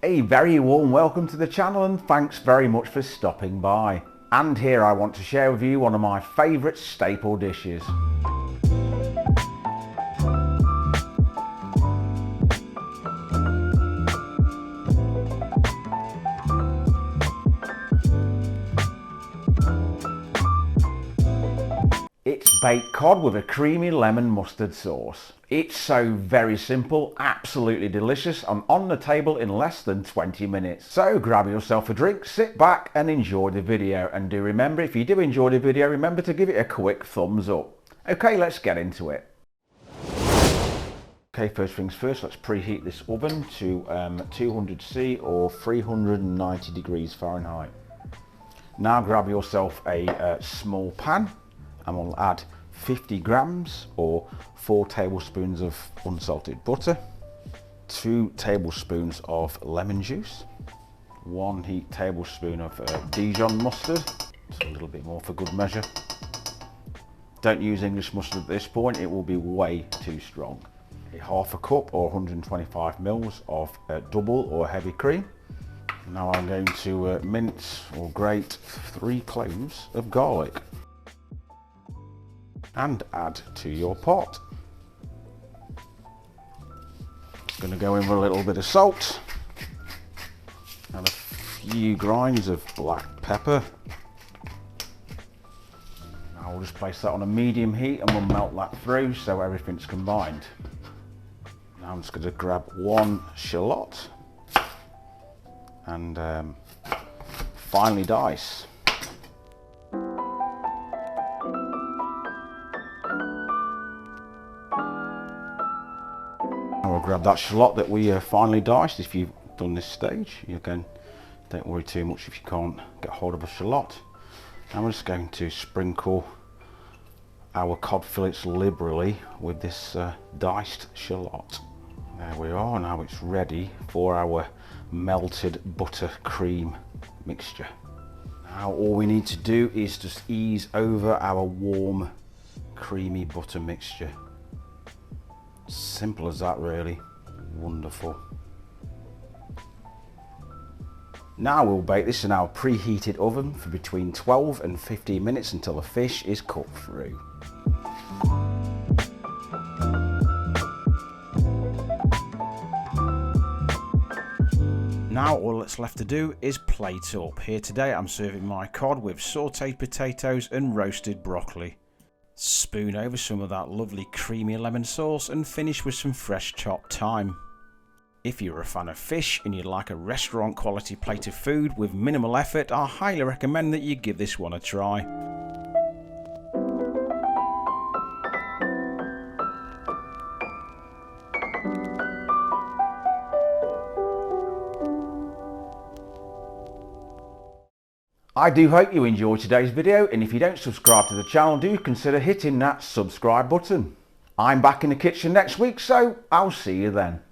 A very warm welcome to the channel and thanks very much for stopping by. And here I want to share with you one of my favourite staple dishes. It's baked cod with a creamy lemon mustard sauce. It's so very simple, absolutely delicious and on the table in less than 20 minutes. So grab yourself a drink, sit back and enjoy the video. And do remember, if you do enjoy the video, remember to give it a quick thumbs up. Okay, let's get into it. Okay, first things first, let's preheat this oven to 200°C or 390 degrees Fahrenheit. Now grab yourself a small pan and we'll add 50 grams or 4 tablespoons of unsalted butter, 2 tablespoons of lemon juice, 1 heaped tablespoon of Dijon mustard, just a little bit more for good measure. Don't use English mustard at this point, it will be way too strong. Half a cup or 125 mils of double or heavy cream. Now I'm going to mince or grate 3 cloves of garlic and add to your pot. Going to go in with a little bit of salt and a few grinds of black pepper. Now we'll just place that on a medium heat and we'll melt that through so everything's combined. Now I'm just going to grab 1 shallot and finely dice. We'll grab that shallot that we finely diced. If you've done this stage, you can, don't worry too much if you can't get hold of a shallot. And we're just going to sprinkle our cod fillets liberally with this diced shallot. There we are, now it's ready for our melted butter cream mixture. Now all we need to do is just ease over our warm creamy butter mixture. Simple as that really, wonderful. Now we'll bake this in our preheated oven for between 12 and 15 minutes until the fish is cooked through. Now all that's left to do is plate up. Here today I'm serving my cod with sautéed potatoes and roasted broccoli. Spoon over some of that lovely creamy lemon sauce and finish with some fresh chopped thyme. If you're a fan of fish and you'd like a restaurant quality plate of food with minimal effort, I highly recommend that you give this one a try. I do hope you enjoyed today's video, and if you don't subscribe to the channel, do consider hitting that subscribe button. I'm back in the kitchen next week, so I'll see you then.